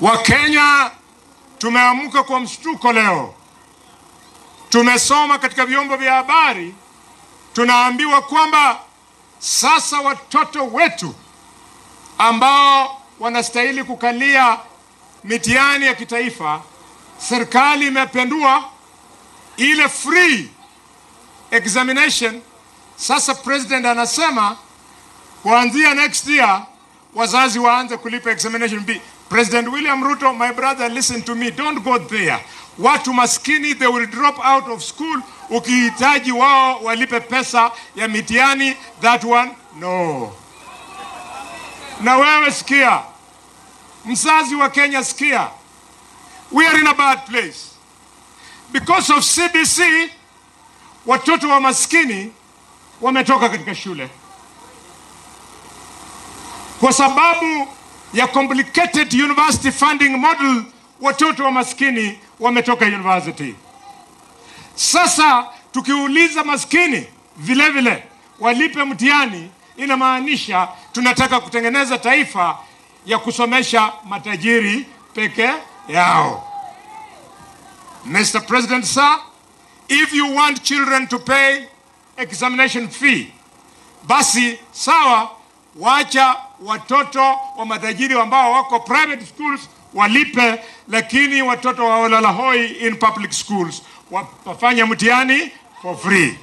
Wakenya tumeamka kwa mshtuko leo. Tumesoma katika vyombo vya habari, tunaambiwa kwamba sasa watoto wetu ambao wanastahili kukalia mitihani ya kitaifa, serikali imependua ile free examination. Sasa president anasema kuanzia next year wazazi waanze kulipa examination fee. President William Ruto, my brother, listen to me, don't go there. Watu maskini, they will drop out of school. Ukihitaji wao walipe pesa ya mitihani, that one, no. Na wewe sikia, mzazi wa Kenya sikia, we are in a bad place. Because of CBC, watoto wa maskini wametoka katika shule. Kwa sababu ya complicated university funding model, watoto wa maskini wametoka university. Sasa tukiuliza maskini vile vile walipe mtihani, inamaanisha tunataka kutengeneza taifa ya kusomesha matajiri peke yao. Mr. President, sir, if you want children to pay examination fee, basi sawa, wacha watoto wa matajiri ambao wako private schools walipe, lakini watoto wa walalahoi in public schools wafanye mtihani for free.